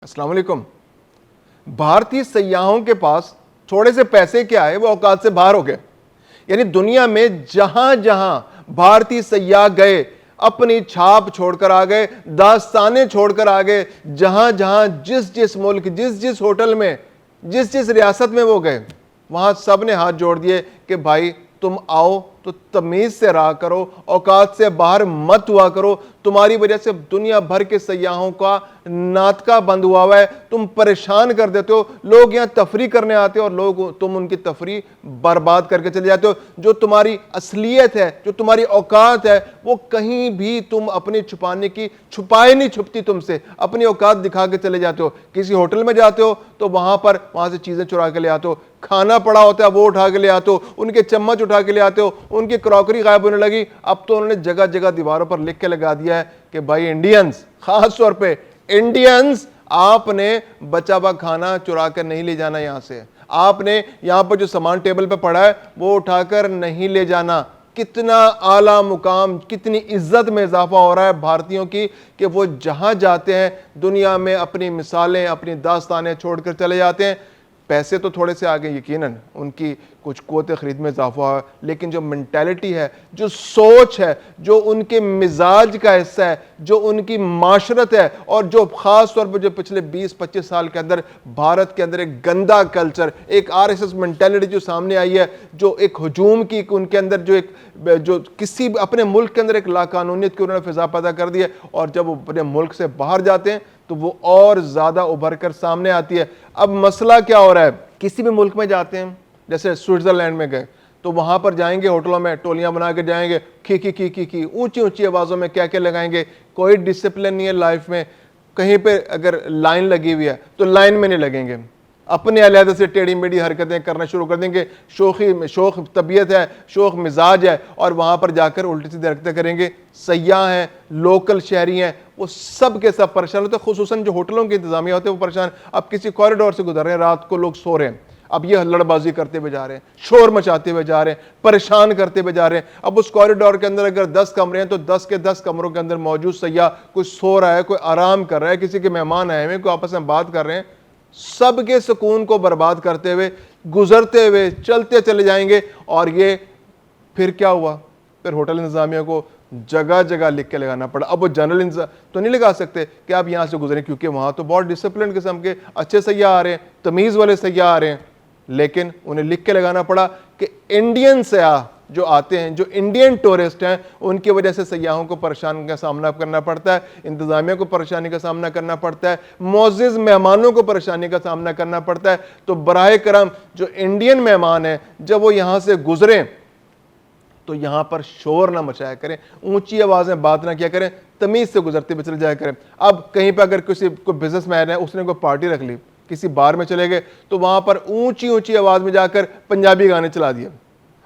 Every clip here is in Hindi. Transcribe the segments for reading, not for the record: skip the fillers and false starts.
अस्सलाम वालेकुम। भारतीय सयाहों के पास थोड़े से पैसे क्या है, वो औकात से बाहर हो गए। यानी दुनिया में जहां जहां भारतीय सयाह गए, अपनी छाप छोड़कर आ गए, दास्तानें छोड़कर आ गए। जहां जहां जिस जिस मुल्क, जिस जिस होटल में, जिस जिस रियासत में वो गए, वहां सब ने हाथ जोड़ दिए कि भाई तुम आओ तो तमीज से रहा करो, औकात से बाहर मत हुआ करो। तुम्हारी वजह से दुनिया भर के सयाहों का नाटका बंद हुआ है। तुम परेशान कर देते हो। लोग यहां तफरी करने आते हो और लोग तुम उनकी तफरी बर्बाद करके चले जाते हो। जो तुम्हारी असलियत है, जो तुम्हारी औकात है, वो कहीं भी तुम अपनी छुपाने की छुपाए नहीं छुपती तुमसे। अपनी औकात दिखा के चले जाते हो। किसी होटल में जाते हो तो वहां से चीजें चुरा के ले आते हो। खाना पड़ा होता है वो उठा के ले आते हो, उनके चम्मच उठा के ले आते हो, उनकी क्रॉकरी गायब होने लगी। अब तो उन्होंने जगह जगह दीवारों पर लिख के लगा दिया है कि भाई इंडियंस, खास तौर पे इंडियंस, आपने बचा हुआ खाना चुरा कर नहीं ले जाना। यहां से आपने यहां पर जो सामान टेबल पे पड़ा है वो उठाकर नहीं ले जाना। कितना आला मुकाम, कितनी इज्जत में इजाफा हो रहा है भारतीयों की कि वो जहां जाते हैं दुनिया में अपनी मिसालें, अपनी दास्तानें छोड़कर चले जाते हैं। पैसे तो थोड़े से आगे, यकीनन उनकी कुछ क़ुव्वत ख़रीद में इजाफा हुआ, लेकिन जो मेंटालिटी है, जो सोच है, जो उनके मिजाज का हिस्सा है, जो उनकी माशरत है, और जो ख़ास तौर पर जो पिछले 20-25 साल के अंदर भारत के अंदर एक गंदा कल्चर, एक आरएसएस मेंटालिटी जो सामने आई है, जो एक हुजूम की उनके अंदर जो किसी अपने मुल्क के अंदर एक लाकानूनियत की उन्होंने फिजा पैदा कर दी है, और जब वो अपने मुल्क से बाहर जाते हैं तो वो और ज्यादा उभर कर सामने आती है। अब मसला क्या हो रहा है, किसी भी मुल्क में जाते हैं, जैसे स्विट्जरलैंड में गए तो वहां पर जाएंगे, होटलों में टोलियां बना के जाएंगे, की ऊंची ऊंची आवाजों में क्या क्या लगाएंगे। कोई डिसिप्लिन नहीं है लाइफ में। कहीं पे अगर लाइन लगी हुई है तो लाइन में नहीं लगेंगे, अपने अलहदे से टेढ़ी मेढ़ी हरकतें करना शुरू कर देंगे। शौक तबीयत है, शौक मिजाज है, और वहां पर जाकर उल्टी सीधी हरकतें करेंगे। सयाह हैं, लोकल शहरी हैं, वो सब के सब परेशान होते हैं। खुसूसन जो होटलों के इंतजामिया होते हैं वो परेशान। अब किसी कॉरिडोर से गुजर रहे हैं, रात को लोग सो रहे हैं, अब ये हल्लड़बाजी करते हुए जा रहे हैं, शोर मचाते हुए जा रहे हैं, परेशान करते हुए जा रहे हैं। अब उस कॉरिडोर के अंदर अगर 10 कमरे हैं तो 10 के 10 कमरों के अंदर मौजूद सयाह, कोई सो रहा है, कोई आराम कर रहा है, किसी के मेहमान आए हुए, कोई आपस में बात कर रहे हैं। सबके सुकून को बर्बाद करते हुए, गुजरते हुए, चलते चले जाएंगे। और ये फिर क्या हुआ, फिर होटल इंतजामिया को जगह जगह लिख के लगाना पड़ा। अब वो जनरल तो नहीं लगा सकते कि आप यहां से गुजरें, क्योंकि वहां तो बहुत डिसिप्लिन किस्म के अच्छे सयाह आ रहे हैं, तमीज वाले सयाह आ रहे हैं। लेकिन उन्हें लिख के लगाना पड़ा कि इंडियन सयाह जो आते हैं, जो इंडियन टूरिस्ट हैं, उनकी वजह से सयाहों को परेशानी का सामना करना पड़ता है, इंतजामिया को परेशानी का सामना करना पड़ता है, मोअज़्ज़िज़ मेहमानों को परेशानी का सामना करना पड़ता है। तो बराए करम जो इंडियन मेहमान हैं, जब वो यहां से गुजरें तो यहां पर शोर ना मचाया करें, ऊंची आवाज में बात ना किया करें, तमीज से गुजरते हुए चले जाया करें। अब कहीं पर अगर किसी कोई बिजनेसमैन है, उसने कोई पार्टी रख ली, किसी बार में चले गए, तो वहां पर ऊंची ऊंची आवाज में जाकर पंजाबी गाने चला दिए।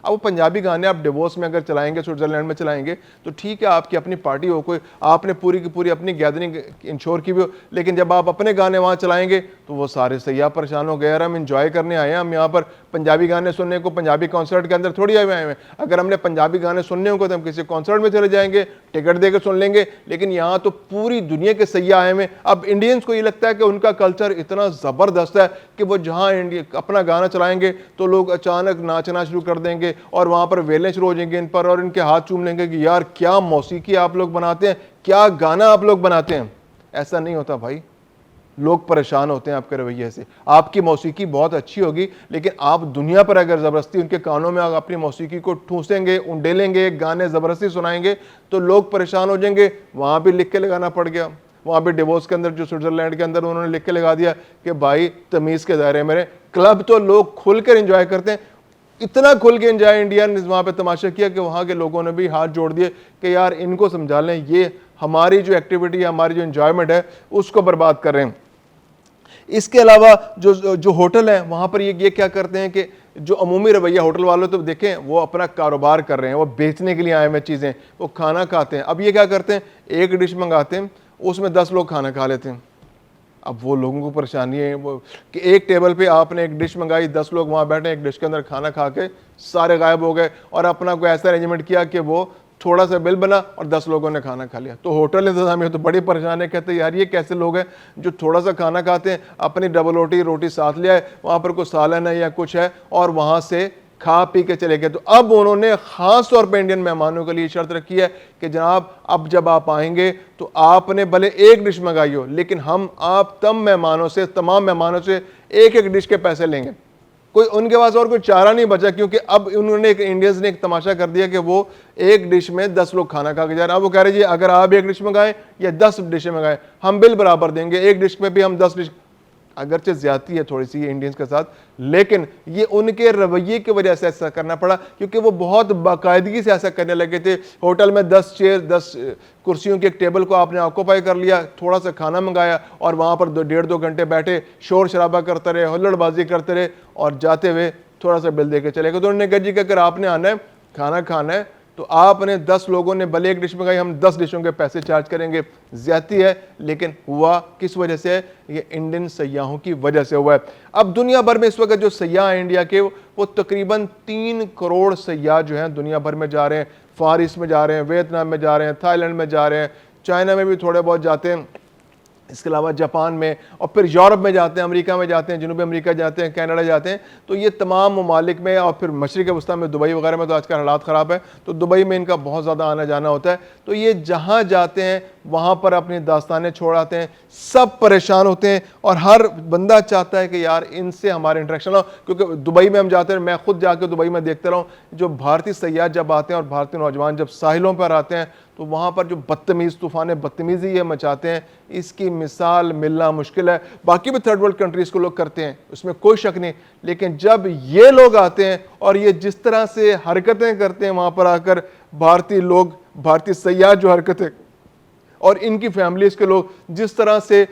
अब वो पंजाबी गाने आप डिवोर्स में अगर चलाएंगे, स्विट्जरलैंड में चलाएंगे तो ठीक है, आपकी अपनी पार्टी हो, कोई आपने पूरी की पूरी अपनी गैदरिंग इंश्योर की भी हो, लेकिन जब आप अपने गाने वहाँ चलाएंगे तो वो सारे सयाह परेशान हो गए। यार हम इंजॉय करने आए हैं, हम यहाँ पर पंजाबी गाने सुनने को, पंजाबी कॉन्सर्ट के अंदर थोड़ी आए हैं। अगर हमने पंजाबी गाने सुनने होंगे तो हम किसी कॉन्सर्ट में चले जाएंगे, टिकट देकर सुन लेंगे। लेकिन यहाँ तो पूरी दुनिया के सयाह आए हैं। अब इंडियंस को ये लगता है कि उनका कल्चर इतना ज़बरदस्त है कि वो जहाँ अपना गाना चलाएंगे तो लोग अचानक नाचना शुरू कर देंगे, और वहां पर वेलें शुरू हो जाएंगे इन पर, और इनके हाथ चूम लेंगे कि यार क्या मौसीकी आप लोग बनाते हैं, क्या गाना आप लोग बनाते हैं। ऐसा नहीं होता भाई, लोग परेशान होते हैं आपके रवैये से। आपकी मौसीकी बहुत अच्छी होगी, लेकिन आप दुनिया पर अगर ज़बरदस्ती उनके कानों में अपनी मौसीकी को ठूसेंगे, उंडेलेंगे, गाने ज़बरदस्ती सुनाएंगे तो लोग परेशान हो जाएंगे। वहां भी लिख के लगाना पड़ गया। वहां भी डिवोर्स के अंदर, जो स्विट्जरलैंड के अंदर, उन्होंने लिख के लगा दिया कि भाई तमीज़ के दायरे में। क्लब तो लोग खुलकर इंजॉय करते हैं, इतना खुल के एंजॉय इंडिया ने वहां पे तमाशा किया कि वहां के लोगों ने भी हाथ जोड़ दिए कि यार इनको समझा लें, ये हमारी जो एक्टिविटी है, हमारी जो एंजॉयमेंट है, उसको बर्बाद कर रहे हैं। इसके अलावा जो होटल है वहां पर ये क्या करते हैं कि जो अमूमी रवैया होटल वालों, तो देखें वो अपना कारोबार कर रहे हैं, वो बेचने के लिए आए हुए चीज़ें, वो खाना खाते हैं। अब ये क्या करते हैं, एक डिश मंगाते हैं, उसमें 10 लोग खाना खा लेते हैं। अब वो लोगों को परेशानी है वो कि एक टेबल पे आपने एक डिश मंगाई, 10 लोग वहाँ बैठे, एक डिश के अंदर खाना खा के सारे गायब हो गए, और अपना कोई ऐसा अरेंजमेंट किया कि वो थोड़ा सा बिल बना और 10 लोगों ने खाना खा लिया। तो होटल इंतजामिया तो बड़ी परेशान है, कहते हैं यार ये कैसे लोग हैं जो थोड़ा सा खाना खाते हैं, अपनी डबल रोटी साथ ले आए, वहाँ पर कोई सालन है या कुछ है और वहाँ से खा पी के चले गए। तो अब उन्होंने खास तौर पर इंडियन मेहमानों के लिए शर्त रखी है कि जनाब अब जब आप आएंगे तो आपने भले एक डिश मंगाई हो, लेकिन हम आप तमाम मेहमानों से एक एक डिश के पैसे लेंगे। कोई उनके पास और कोई चारा नहीं बचा, क्योंकि अब उन्होंने इंडियंस ने एक तमाशा कर दिया कि वो एक डिश में 10 लोग खाना खा के जा रहे हैं। अब वो कह रहे जी अगर आप एक डिश मंगाएं या 10 डिशें मंगाएं हम बिल बराबर देंगे, एक डिश में भी हम 10 डिश। अगरचे ज्यादती है थोड़ी सी इंडियंस के साथ, लेकिन ये उनके रवैये की वजह से ऐसा करना पड़ा, क्योंकि वो बहुत बाकायदगी से ऐसा करने लगे थे। होटल में 10 चेयर 10 कुर्सियों के एक टेबल को आपने ऑक्यूपाई कर लिया, थोड़ा सा खाना मंगाया और वहाँ पर 1.5-2 घंटे बैठे, शोर शराबा करते रहे, हुल्लड़बाजी करते रहे और जाते हुए थोड़ा सा बिल दे के चले गए। तो उन्होंने कहा जी कि अगर आपने आना है खाना खाना है तो आपने 10 लोगों ने भले एक डिश मंगाई, हम 10 डिशों के पैसे चार्ज करेंगे। ज्यादती है, लेकिन हुआ किस वजह से? ये इंडियन सयाहों की वजह से हुआ है। अब दुनिया भर में इस वक्त जो सयाह हैं इंडिया के, वो तकरीबन 3 करोड़ सयाह जो हैं दुनिया भर में जा रहे हैं। फार ईस्ट में जा रहे हैं, वियतनाम में जा रहे हैं, थाईलैंड में जा रहे हैं, चाइना में भी थोड़े बहुत जाते हैं, इसके अलावा जापान में, और फिर यूरोप में जाते हैं, अमेरिका में जाते हैं, जनूबी अमेरिका जाते हैं, कनाडा जाते हैं। तो ये तमाम ममालिक में, और फिर मशरिक़ वस्ता में दुबई वगैरह में तो आजकल हालात ख़राब है, तो दुबई में इनका बहुत ज़्यादा आना जाना होता है। तो ये जहाँ जाते हैं वहाँ पर अपनी दास्तानें छोड़ आते हैं, सब परेशान होते हैं और हर बंदा चाहता है कि यार इनसे हमारे इंटरेक्शन हो। क्योंकि दुबई में हम जाते हैं, मैं खुद जाकर दुबई में देखता रहा हूँ, जो भारतीय सयाह जब आते हैं और भारतीय नौजवान जब साहिलों पर आते हैं तो वहाँ पर जो बदतमीज़ तूफ़ान बदतमीज़ी ये मचाते हैं, इसकी मिसाल मिलना मुश्किल है। बाकी भी थर्ड वर्ल्ड कंट्रीज़ को लोग करते हैं, उसमें कोई शक नहीं, लेकिन जब ये लोग आते हैं और ये जिस तरह से हरकतें करते हैं वहाँ पर आकर, भारतीय लोग, भारतीय सयाह जो हरकतें और इनकी फैमिलीज़ के लोग जिस तरह से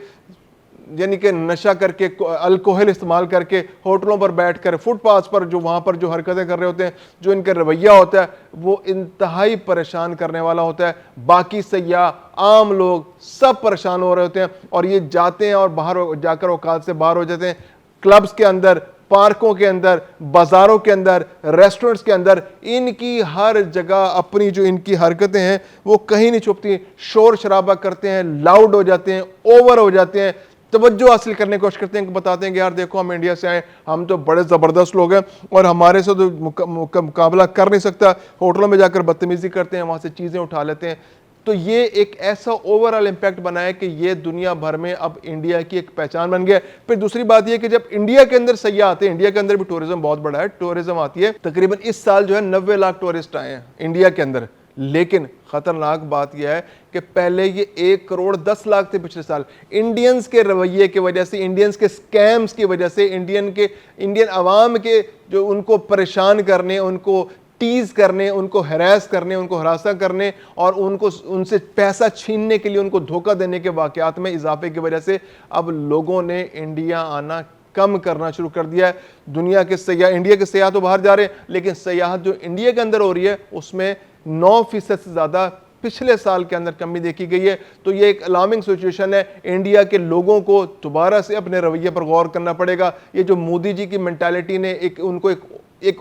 यानी कि नशा करके, अल्कोहल इस्तेमाल करके होटलों पर बैठकर, फुटपाथ पर जो वहाँ पर जो हरकतें कर रहे होते हैं, जो इनका रवैया होता है वो इंतहाई परेशान करने वाला होता है। बाकी सयाह, आम लोग सब परेशान हो रहे होते हैं और ये जाते हैं और बाहर जाकर औकात से बाहर हो जाते हैं। क्लब्स के अंदर, पार्कों के अंदर, बाजारों के अंदर, रेस्टोरेंट्स के अंदर, इनकी हर जगह अपनी जो इनकी हरकतें हैं वो कहीं नहीं छुपती। शोर शराबा करते हैं, लाउड हो जाते हैं, ओवर हो जाते हैं, तवज्जो हासिल करने की कोशिश करते हैं, बताते हैं कि यार देखो हम इंडिया से आए, हम तो बड़े ज़बरदस्त लोग हैं और हमारे से तो मुकाबला कर नहीं सकता। होटलों में जाकर बदतमीज़ी करते हैं, वहाँ से चीज़ें उठा लेते हैं। तो ये एक ऐसा ओवरऑल इम्पैक्ट बना है कि ये दुनिया भर में अब इंडिया की एक पहचान बन गया है। फिर दूसरी बात ये कि जब इंडिया के अंदर सयाह आते हैं, इंडिया के अंदर भी टूरिज्म बहुत बड़ा है, टूरिज्म आती है, तकरीबन इस साल जो है 90 लाख टूरिस्ट आए हैं इंडिया के अंदर। लेकिन खतरनाक बात यह है कि पहले ये 1 करोड़ 10 लाख थे पिछले साल। इंडियंस के रवैये की वजह से, इंडियंस के स्कैम्स की वजह से, इंडियन अवाम के जो उनको परेशान करने, उनको टीज करने, उनको हैरेस करने, उनको हरासा करने और उनको उनसे पैसा छीनने के लिए उनको धोखा देने के वाकयात में इजाफे की वजह से अब लोगों ने इंडिया आना कम करना शुरू कर दिया है। दुनिया के सयाह, इंडिया के सयाह तो बाहर जा रहे हैं, लेकिन सयाहत जो इंडिया के अंदर हो रही है उसमें 9% से ज़्यादा पिछले साल के अंदर कमी देखी गई है। तो ये एक अलार्मिंग सिचुएशन है। इंडिया के लोगों को दोबारा से अपने रवैये पर गौर करना पड़ेगा। ये जो मोदी जी की मेंटालिटी ने उनको एक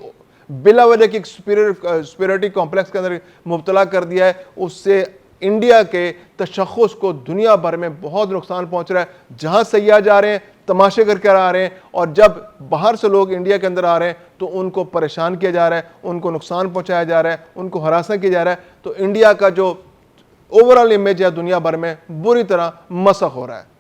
बिला वजह की सुपीरियरिटी कॉम्प्लेक्स के अंदर मुब्तला कर दिया है, उससे इंडिया के तशख़्ख़ुस को दुनिया भर में बहुत नुकसान पहुंच रहा है। जहां सयाह जा रहे हैं तमाशे करके आ रहे हैं और जब बाहर से लोग इंडिया के अंदर आ रहे हैं तो उनको परेशान किया जा रहा है, उनको नुकसान पहुंचाया जा रहा है, उनको हरासा किया जा रहा है। तो इंडिया का जो ओवरऑल इमेज है दुनिया भर में बुरी तरह मसख हो रहा है।